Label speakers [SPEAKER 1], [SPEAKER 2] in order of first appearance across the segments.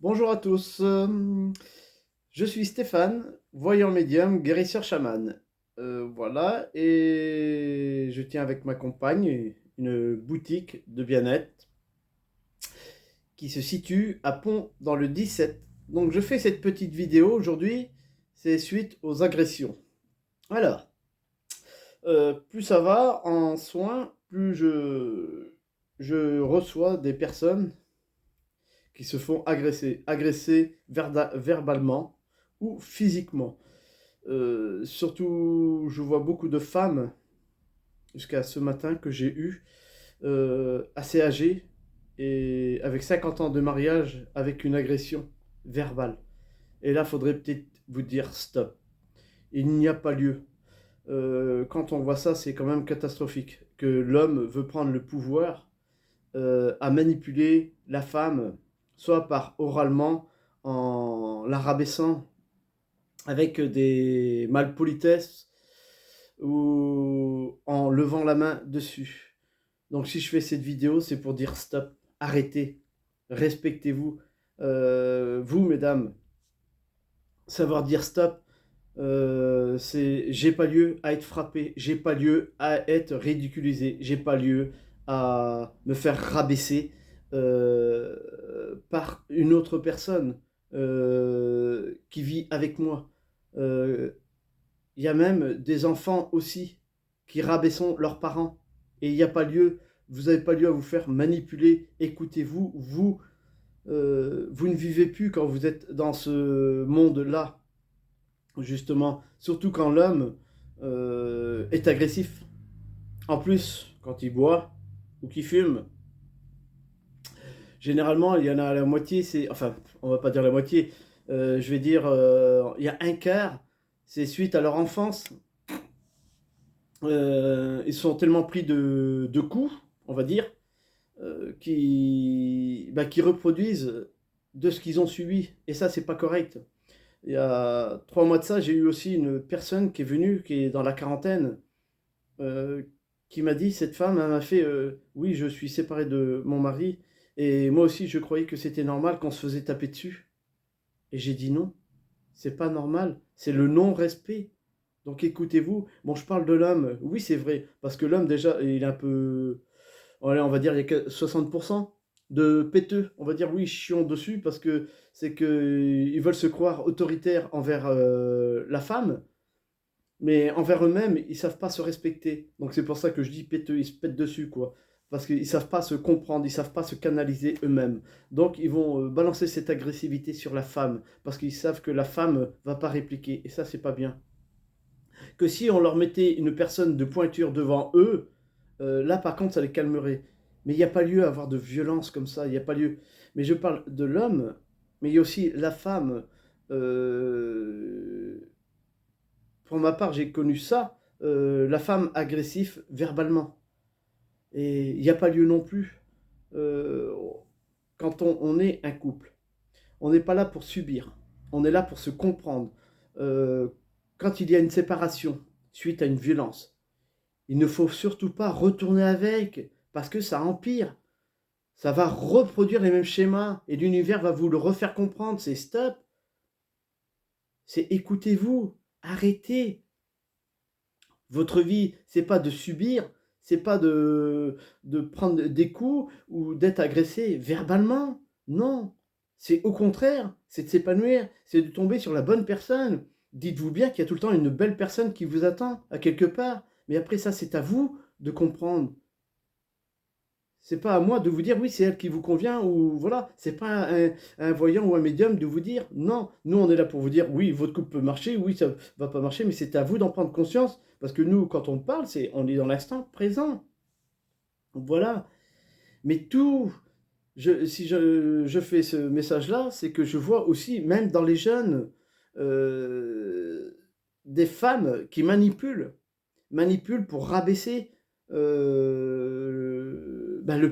[SPEAKER 1] Bonjour à tous, je suis Stéphane, voyant médium, guérisseur chaman. Voilà, et je tiens avec ma compagne une boutique de bien-être qui se situe à Pont dans le 17. Donc je fais cette petite vidéo aujourd'hui, c'est suite aux agressions. Alors, plus ça va en soins, plus je reçois des personnes qui se font agresser verbalement ou physiquement. Surtout, je vois beaucoup de femmes, jusqu'à ce matin, que j'ai eu, assez âgées, et avec 50 ans de mariage, avec une agression verbale. Et là, il faudrait peut-être vous dire stop. Il n'y a pas lieu. Quand on voit ça, c'est quand même catastrophique. Que l'homme veut prendre le pouvoir à manipuler la femme, soit par oralement, en la rabaissant avec des malpolitesses ou en levant la main dessus. Donc si je fais cette vidéo, c'est pour dire stop, arrêtez, respectez-vous. Vous, mesdames, savoir dire stop, c'est j'ai pas lieu à être frappé, j'ai pas lieu à être ridiculisé, j'ai pas lieu à me faire rabaisser par une autre personne qui vit avec moi. Euh, Il y a même des enfants aussi qui rabaissent leurs parents. Et il n'y a pas lieu, vous n'avez pas lieu à vous faire manipuler. Écoutez-vous, vous ne vivez plus quand vous êtes dans ce monde-là, justement. Surtout quand l'homme est agressif. En plus, quand il boit ou qu'il fume, généralement, il y en a la moitié, enfin, on va pas dire la moitié, je vais dire, il y a un quart, c'est suite à leur enfance. Ils sont tellement pris de coups, on va dire, qui reproduisent de ce qu'ils ont subi. Et ça, c'est pas correct. Il y a 3 mois de ça, j'ai eu aussi une personne qui est venue, qui est dans la quarantaine, euh, qui m'a dit, cette femme, elle m'a fait, oui, je suis séparé de mon mari, et moi aussi, je croyais que c'était normal qu'on se faisait taper dessus. Et j'ai dit non, c'est pas normal, c'est le non-respect. Donc écoutez-vous, bon je parle de l'homme, oui c'est vrai, parce que l'homme déjà il est un peu, allez, on va dire il y a que 60% de péteux, on va dire oui chiant dessus, parce que c'est que ils veulent se croire autoritaires envers la femme, mais envers eux-mêmes ils savent pas se respecter. Donc c'est pour ça que je dis péteux, ils se pètent dessus quoi. Parce qu'ils savent pas se comprendre, ils savent pas se canaliser eux-mêmes. Donc ils vont balancer cette agressivité sur la femme, parce qu'ils savent que la femme va pas répliquer, et ça c'est pas bien. Que si on leur mettait une personne de pointure devant eux, là par contre ça les calmerait. Mais il n'y a pas lieu à avoir de violence comme ça, il n'y a pas lieu. Mais je parle de l'homme, mais il y a aussi la femme. Euh, pour ma part, j'ai connu ça, la femme agressive verbalement. Et il n'y a pas lieu non plus. Euh, quand on est un couple, on n'est pas là pour subir, on est là pour se comprendre. Euh, quand il y a une séparation suite à une violence, il ne faut surtout pas retourner avec, parce que ça empire. Ça va reproduire les mêmes schémas, et l'univers va vous le refaire comprendre. C'est stop, c'est écoutez-vous, arrêtez. Votre vie, c'est pas de subir, c'est pas de prendre des coups ou d'être agressé verbalement. Non, c'est au contraire, c'est de s'épanouir, c'est de tomber sur la bonne personne. Dites-vous bien qu'il y a tout le temps une belle personne qui vous attend à quelque part. Mais après ça, c'est à vous de comprendre. C'est pas à moi de vous dire oui, c'est elle qui vous convient ou voilà. C'est pas un voyant ou un médium de vous dire non. Nous, on est là pour vous dire oui, votre couple peut marcher, oui, ça va pas marcher, mais c'est à vous d'en prendre conscience parce que nous, quand on parle, on est dans l'instant présent. Voilà. Mais tout, si je fais ce message-là, c'est que je vois aussi, même dans les jeunes, euh, des femmes qui manipulent pour rabaisser le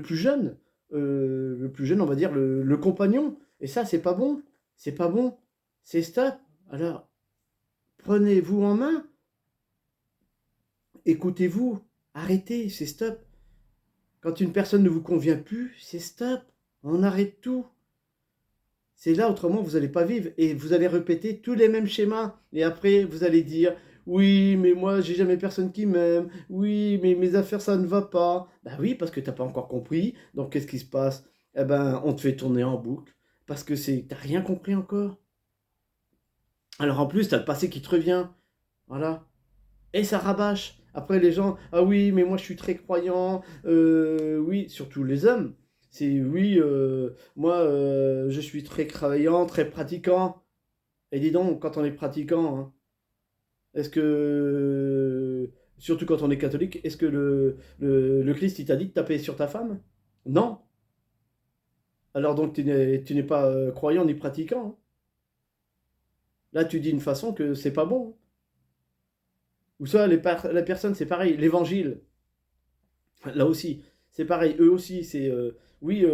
[SPEAKER 1] plus jeune, on va dire le compagnon. Et ça, c'est pas bon. C'est pas bon. C'est stop. Alors, prenez-vous en main. Écoutez-vous. Arrêtez. C'est stop. Quand une personne ne vous convient plus, c'est stop. On arrête tout. C'est là, autrement, vous n'allez pas vivre et vous allez répéter tous les mêmes schémas. Et après, vous allez dire, oui, mais moi, j'ai jamais personne qui m'aime. Oui, mais mes affaires, ça ne va pas. Bah oui, parce que tu n'as pas encore compris. Donc, qu'est-ce qui se passe? Eh ben, on te fait tourner en boucle parce que t'as rien compris encore. Alors, en plus, tu as le passé qui te revient. Voilà. Et ça rabâche. Après, les gens, ah oui, mais moi je suis très croyant. Oui, surtout les hommes. C'est oui, moi je suis très croyant, très pratiquant. Et dis donc, quand on est pratiquant, hein, est-ce que, surtout quand on est catholique, est-ce que le Christ il t'a dit de taper sur ta femme? Non. Alors donc tu n'es pas croyant ni pratiquant, hein. Là tu dis une façon que c'est pas bon, hein. Ou ça, les personnes, c'est pareil. L'évangile. Là aussi, c'est pareil, eux aussi, c'est oui,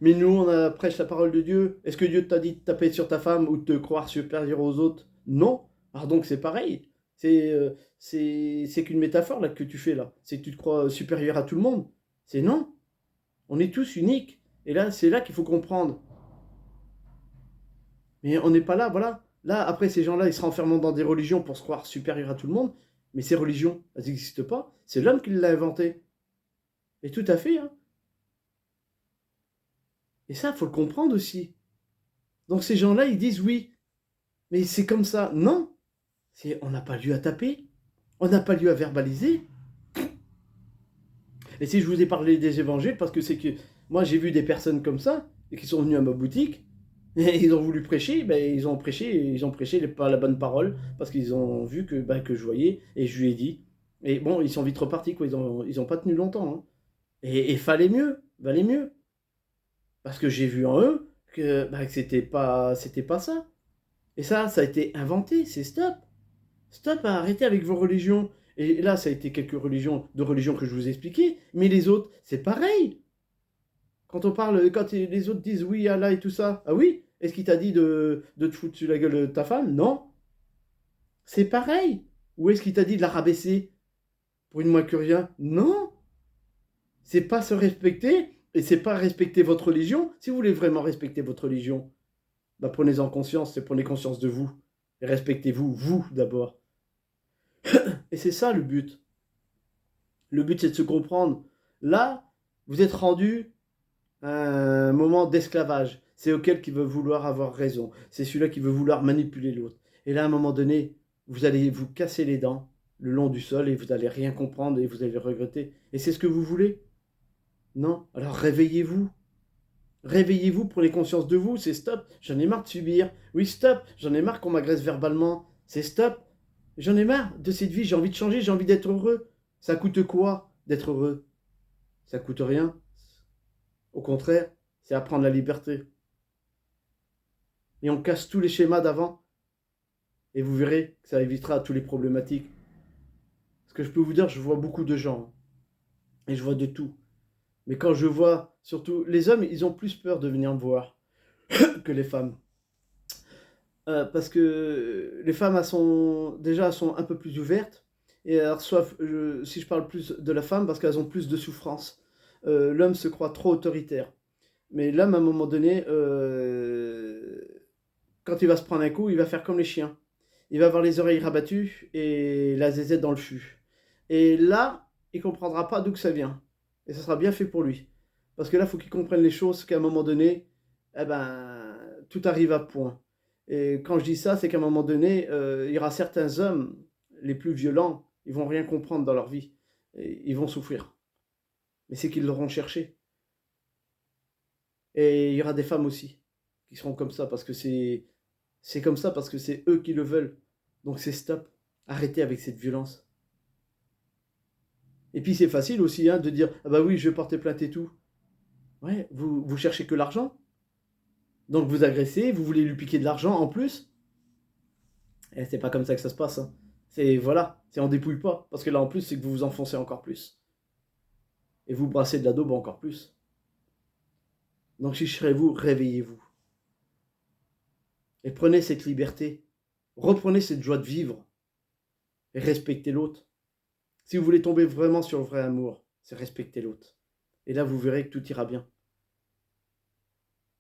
[SPEAKER 1] mais nous on prêche la parole de Dieu. Est-ce que Dieu t'a dit de taper sur ta femme ou de te croire supérieur aux autres? Non. Alors donc c'est pareil. C'est qu'une métaphore là que tu fais là. C'est que tu te crois supérieur à tout le monde. C'est non. On est tous uniques. Et là, c'est là qu'il faut comprendre. Mais on n'est pas là, voilà. Là, après, ces gens-là, ils se renferment dans des religions pour se croire supérieur à tout le monde. Mais ces religions, elles n'existent pas. C'est l'homme qui l'a inventé. Et tout à fait, hein. Et ça, il faut le comprendre aussi. Donc ces gens-là, ils disent oui, mais c'est comme ça. Non, on n'a pas lieu à taper, on n'a pas lieu à verbaliser. Et si je vous ai parlé des évangiles, parce que c'est que moi j'ai vu des personnes comme ça, et qui sont venues à ma boutique, et ils ont voulu prêcher, ben, ils ont prêché pas la bonne parole, parce qu'ils ont vu que je voyais, et je lui ai dit. Et bon, ils sont vite repartis, quoi. Ils ont pas tenu longtemps, hein. Et fallait mieux, valait mieux. Parce que j'ai vu en eux que c'était pas ça. Et ça a été inventé, c'est stop. Stop à arrêter avec vos religions. Et là, ça a été quelques religions que je vous ai expliquées, mais les autres, c'est pareil. Quand les autres disent oui, Allah et tout ça, ah oui, est-ce qu'il t'a dit de te foutre sur la gueule de ta femme? Non, c'est pareil. Ou est-ce qu'il t'a dit de la rabaisser pour une moins que rien? Non, c'est pas se respecter et c'est pas respecter votre religion. Si vous voulez vraiment respecter votre religion, bah prenez-en conscience et prenez conscience de vous. Et respectez-vous, vous d'abord. Et c'est ça le but. Le but, c'est de se comprendre. Là, vous êtes rendu à un moment d'esclavage. C'est auquel qui veut vouloir avoir raison. C'est celui-là qui veut vouloir manipuler l'autre. Et là, à un moment donné, vous allez vous casser les dents le long du sol et vous n'allez rien comprendre et vous allez regretter. Et c'est ce que vous voulez? Non? Alors réveillez-vous. Réveillez-vous, prenez conscience de vous, c'est stop. J'en ai marre de subir. Oui, stop. J'en ai marre qu'on m'agresse verbalement. C'est stop. J'en ai marre de cette vie, j'ai envie de changer, j'ai envie d'être heureux. Ça coûte quoi d'être heureux? Ça coûte rien. Au contraire, c'est apprendre la liberté. Et on casse tous les schémas d'avant. Et vous verrez que ça évitera tous les problématiques. Parce que je peux vous dire, je vois beaucoup de gens. Et je vois de tout. Mais quand je vois, surtout, les hommes, ils ont plus peur de venir me voir que les femmes. Parce que les femmes, elles sont un peu plus ouvertes. Et elles reçoivent, si je parle plus de la femme, parce qu'elles ont plus de souffrance. L'homme se croit trop autoritaire. Mais l'homme, à un moment donné, quand il va se prendre un coup, il va faire comme les chiens. Il va avoir les oreilles rabattues et la zézette dans le fût. Et là, il ne comprendra pas d'où que ça vient. Et ça sera bien fait pour lui. Parce que là, il faut qu'il comprenne les choses qu'à un moment donné, eh ben, tout arrive à point. Et quand je dis ça, c'est qu'à un moment donné, il y aura certains hommes, les plus violents, ils vont rien comprendre dans leur vie. Et ils vont souffrir. Mais c'est qu'ils l'auront cherché. Et il y aura des femmes aussi qui seront comme ça parce que c'est comme ça parce que c'est eux qui le veulent. Donc c'est stop. Arrêtez avec cette violence. Et puis c'est facile aussi hein, de dire ah bah oui je vais porter plainte et tout. Ouais, vous cherchez que l'argent. Donc vous agressez, vous voulez lui piquer de l'argent en plus. Et c'est pas comme ça que ça se passe, hein. C'est voilà, c'est on dépouille pas. Parce que là en plus c'est que vous vous enfoncez encore plus. Et vous brassez de la daube encore plus. Donc cherchez-vous, réveillez-vous. Et prenez cette liberté. Reprenez cette joie de vivre. Et respectez l'autre. Si vous voulez tomber vraiment sur le vrai amour, c'est respecter l'autre. Et là, vous verrez que tout ira bien.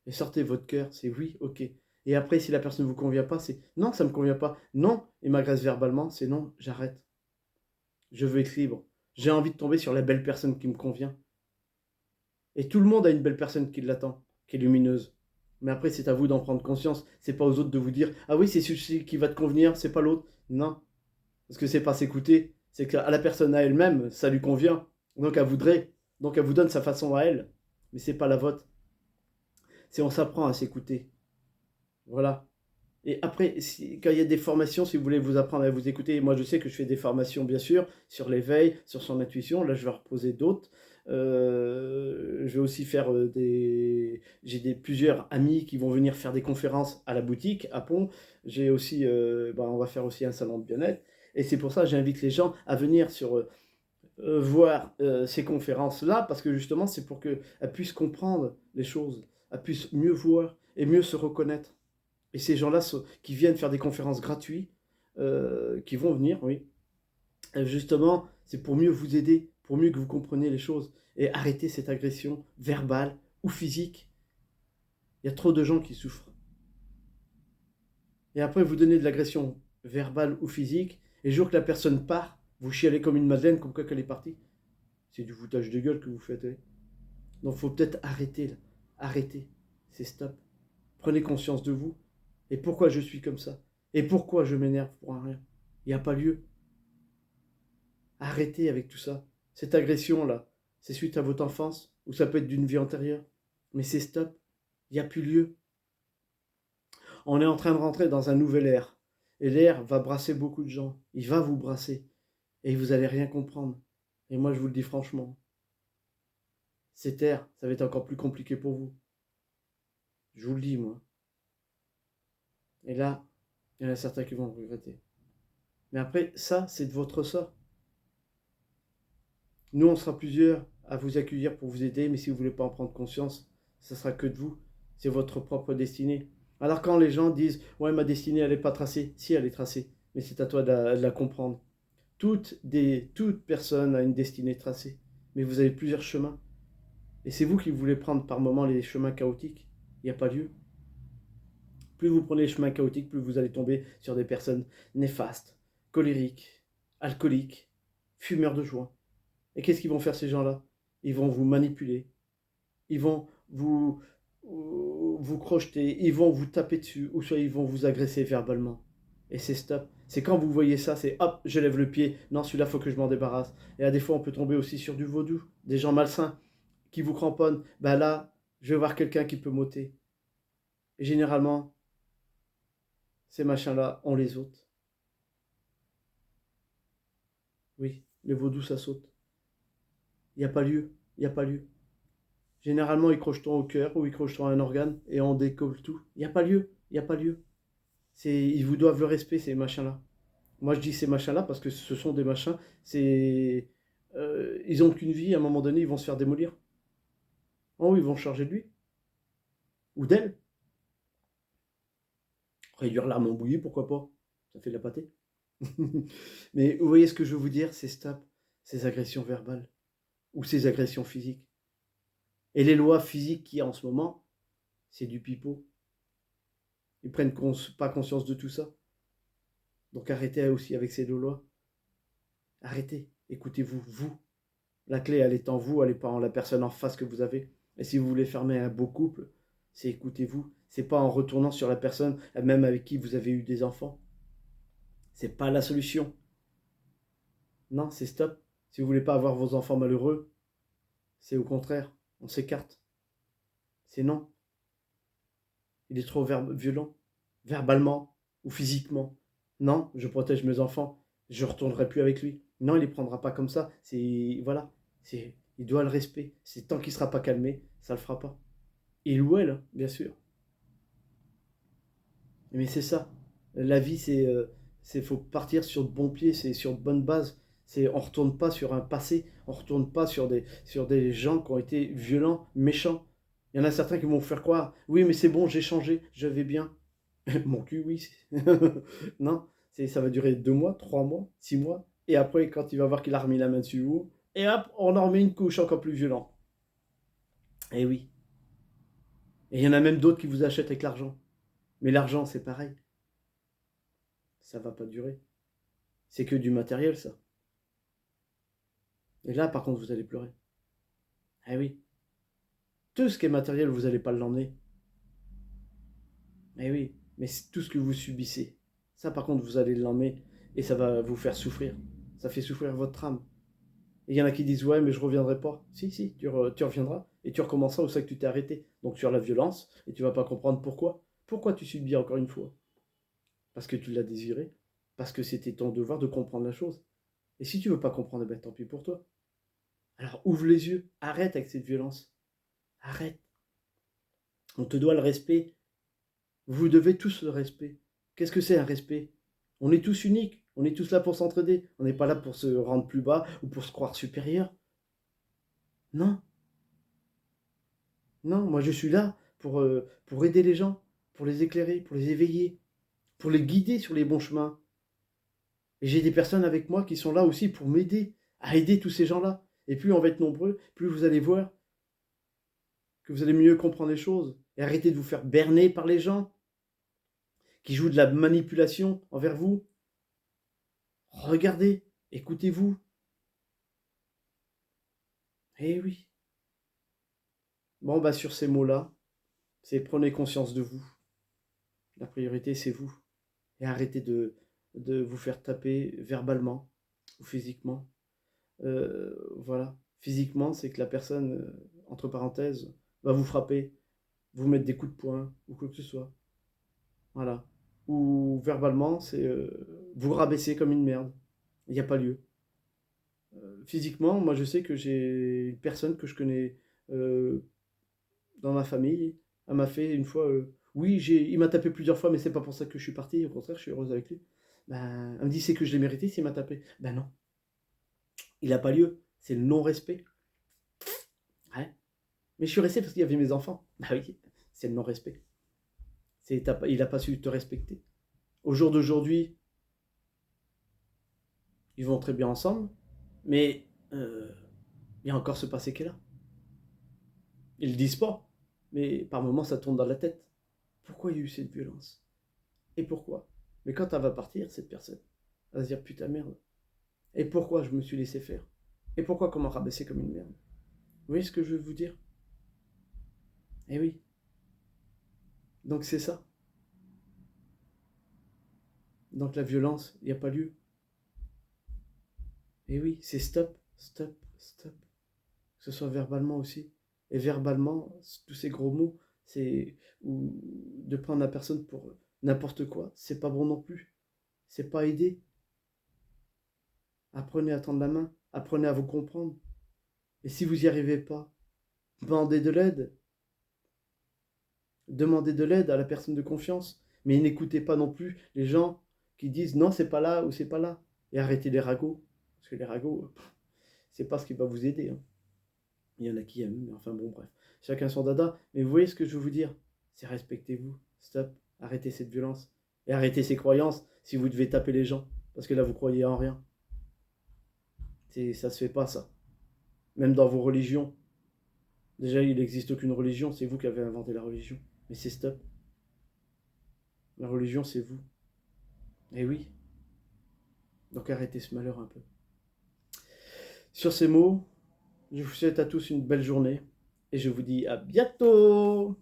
[SPEAKER 1] Et sortez votre cœur, c'est oui, ok. Et après, si la personne ne vous convient pas, c'est non, ça ne me convient pas. Non, il m'agresse verbalement, c'est non, j'arrête. Je veux être libre. J'ai envie de tomber sur la belle personne qui me convient. Et tout le monde a une belle personne qui l'attend, qui est lumineuse. Mais après, c'est à vous d'en prendre conscience. C'est pas aux autres de vous dire ah oui, c'est celui qui va te convenir, c'est pas l'autre. Non, parce que c'est pas s'écouter. C'est qu'à la personne à elle-même, ça lui convient. Donc elle voudrait. Donc elle vous donne sa façon à elle. Mais c'est pas la vôtre. C'est on s'apprend à s'écouter. Voilà. Et après, quand il y a des formations, si vous voulez vous apprendre à vous écouter, moi je sais que je fais des formations bien sûr sur l'éveil, sur son intuition. Là, je vais reposer d'autres. Je vais aussi faire plusieurs amis qui vont venir faire des conférences à la boutique à Pont. J'ai aussi, on va faire aussi un salon de bien-être. Et c'est pour ça que j'invite les gens à venir voir ces conférences-là, parce que justement, c'est pour qu'elles puissent comprendre les choses, elles puissent mieux voir et mieux se reconnaître. Et ces gens-là qui viennent faire des conférences gratuites, qui vont venir, oui, justement, c'est pour mieux vous aider, pour mieux que vous compreniez les choses et arrêter cette agression verbale ou physique. Il y a trop de gens qui souffrent. Et après, vous donnez de l'agression verbale ou physique, et le jour que la personne part, vous chialez comme une madeleine, comme quoi qu'elle est partie. C'est du foutage de gueule que vous faites. Donc il faut peut-être arrêter là. Arrêtez. C'est stop. Prenez conscience de vous. Et pourquoi je suis comme ça? Et pourquoi je m'énerve pour un rien? Il n'y a pas lieu. Arrêtez avec tout ça. Cette agression-là, c'est suite à votre enfance, ou ça peut être d'une vie antérieure. Mais c'est stop. Il n'y a plus lieu. On est en train de rentrer dans un nouvel ère. Et l'air va brasser beaucoup de gens. Il va vous brasser. Et vous n'allez rien comprendre. Et moi, je vous le dis franchement. Cette ère, ça va être encore plus compliqué pour vous. Je vous le dis, moi. Et là, il y en a certains qui vont le regretter. Mais après, ça, c'est de votre sort. Nous, on sera plusieurs à vous accueillir pour vous aider, mais si vous ne voulez pas en prendre conscience, ça sera que de vous. C'est votre propre destinée. Alors quand les gens disent « Ouais, ma destinée, elle n'est pas tracée », si, elle est tracée, mais c'est à toi de la comprendre. Toute personne a une destinée tracée, mais vous avez plusieurs chemins. Et c'est vous qui voulez prendre par moments les chemins chaotiques. Il n'y a pas lieu. Plus vous prenez les chemins chaotiques, plus vous allez tomber sur des personnes néfastes, colériques, alcooliques, fumeurs de joint. Et qu'est-ce qu'ils vont faire ces gens-là? Ils vont vous manipuler, ils vont vous crocheter, ils vont vous taper dessus, ou soit ils vont vous agresser verbalement. Et c'est stop. C'est quand vous voyez ça, c'est hop, je lève le pied. Non, celui-là, faut que je m'en débarrasse. Et à des fois, on peut tomber aussi sur du vaudou, des gens malsains qui vous cramponnent. Ben là, je vais voir quelqu'un qui peut m'ôter. Et généralement, ces machins-là, on les ôte. Oui, les vaudous, ça saute. Il n'y a pas lieu. Il n'y a pas lieu. Généralement, ils crochetent au cœur ou ils crochetent un organe et on décolle tout. Il n'y a pas lieu. Il n'y a pas lieu. Ils vous doivent le respect, ces machins-là. Moi, je dis ces machins-là parce que ce sont des machins. Ils n'ont qu'une vie. À un moment donné, ils vont se faire démolir. Oh, ils vont charger de lui. Ou d'elle. Réduire l'arme en bouillie, pourquoi pas? Ça fait de la pâtée. Mais vous voyez ce que je veux vous dire, c'est stop. Ces agressions verbales. Ou ces agressions physiques. Et les lois physiques qu'il y a en ce moment, c'est du pipeau. Ils prennent pas conscience de tout ça. Donc arrêtez aussi avec ces deux lois. Arrêtez. Écoutez-vous, vous. La clé, elle est en vous, elle n'est pas en la personne en face que vous avez. Et si vous voulez fermer un beau couple, c'est écoutez-vous. C'est pas en retournant sur la personne, même avec qui vous avez eu des enfants. C'est pas la solution. Non, c'est stop. Si vous voulez pas avoir vos enfants malheureux, c'est au contraire. On s'écarte. C'est non. Il est trop violent. Verbalement ou physiquement. Non, je protège mes enfants. Je ne retournerai plus avec lui. Non, il ne les prendra pas comme ça. Voilà. Il doit le respect. C'est tant qu'il ne sera pas calmé, ça ne le fera pas. Il ou elle, bien sûr. Mais c'est ça. La vie, faut partir sur de bons pieds, c'est sur de bonnes bases. On retourne pas sur un passé, on retourne pas sur des gens qui ont été violents, méchants. Il y en a certains qui vont vous faire croire, oui, mais c'est bon, j'ai changé, je vais bien. Mon cul, oui. Non, ça va durer 2 mois, 3 mois, 6 mois. Et après, quand il va voir qu'il a remis la main dessus vous, et hop, on en remet une couche encore plus violente. Eh oui. Et il y en a même d'autres qui vous achètent avec l'argent. Mais l'argent, c'est pareil. Ça va pas durer. C'est que du matériel, ça. Et là, par contre, vous allez pleurer. Eh oui. Tout ce qui est matériel, vous n'allez pas l'emmener. Eh oui. Mais c'est tout ce que vous subissez. Ça, par contre, vous allez l'emmener et ça va vous faire souffrir. Ça fait souffrir votre âme. Et il y en a qui disent, ouais, mais je reviendrai pas. Si, si, tu reviendras et tu recommenceras où c'est que tu t'es arrêté. Donc sur la violence et tu vas pas comprendre pourquoi. Pourquoi tu subis encore une fois? Parce que tu l'as désiré. Parce que c'était ton devoir de comprendre la chose. Et si tu veux pas comprendre, eh ben tant pis pour toi. Alors ouvre les yeux. Arrête avec cette violence. Arrête. On te doit le respect. Vous devez tous le respect. Qu'est-ce que c'est un respect? On est tous uniques. On est tous là pour s'entraider. On n'est pas là pour se rendre plus bas ou pour se croire supérieur. Non. Non, moi je suis là pour aider les gens, pour les éclairer, pour les éveiller, pour les guider sur les bons chemins. Et j'ai des personnes avec moi qui sont là aussi pour m'aider, à aider tous ces gens-là. Et plus on va être nombreux, plus vous allez voir que vous allez mieux comprendre les choses. Et arrêter de vous faire berner par les gens qui jouent de la manipulation envers vous. Regardez, écoutez-vous. Eh oui. Bon, bah sur ces mots-là, c'est prenez conscience de vous. La priorité, c'est vous. Et arrêtez de vous faire taper verbalement ou physiquement. Voilà. Physiquement, c'est que la personne, entre parenthèses, va vous frapper, vous mettre des coups de poing ou quoi que ce soit. Voilà. Ou verbalement, c'est vous rabaisser comme une merde. Il n'y a pas lieu. Physiquement, moi je sais que j'ai une personne que je connais euh, dans ma famille. Elle m'a fait une fois. Oui, il m'a tapé plusieurs fois, mais c'est pas pour ça que je suis parti. Au contraire, je suis heureuse avec lui. Ben, elle me dit c'est que je l'ai mérité s'il m'a tapé. Ben non, il n'a pas lieu. C'est le non-respect. Ouais. Mais je suis resté parce qu'il y avait mes enfants. Bah oui, c'est le non-respect. Il n'a pas su te respecter. Au jour d'aujourd'hui, ils vont très bien ensemble, mais il y a encore ce passé qui est là. Ils le disent pas, mais par moments ça tourne dans la tête. Pourquoi il y a eu cette violence? Et pourquoi? Mais quand elle va partir, cette personne, elle va se dire putain merde. Et pourquoi je me suis laissé faire? Et pourquoi comment rabaisser comme une merde? Vous voyez ce que je veux vous dire? Eh oui. Donc c'est ça. Donc la violence, il n'y a pas lieu. Et oui, c'est stop, stop, stop. Que ce soit verbalement aussi. Et verbalement, tous ces gros mots, c'est ou de prendre la personne pour n'importe quoi, c'est pas bon non plus. C'est pas aider. Apprenez à tendre la main, apprenez à vous comprendre. Et si vous n'y arrivez pas, demandez de l'aide. Demandez de l'aide à la personne de confiance. Mais n'écoutez pas non plus les gens qui disent non, c'est pas là ou c'est pas là. Et arrêtez les ragots. Parce que les ragots, c'est pas ce qui va vous aider, hein. Il y en a qui aiment, mais enfin bon, bref. Chacun son dada. Mais vous voyez ce que je veux vous dire? C'est respectez-vous. Stop. Arrêtez cette violence. Et arrêtez ces croyances si vous devez taper les gens. Parce que là, vous croyez en rien. Ça se fait pas, ça. Même dans vos religions. Déjà, il n'existe aucune religion. C'est vous qui avez inventé la religion. Mais c'est stop. La religion, c'est vous. Et oui. Donc arrêtez ce malheur un peu. Sur ces mots, je vous souhaite à tous une belle journée. Et je vous dis à bientôt!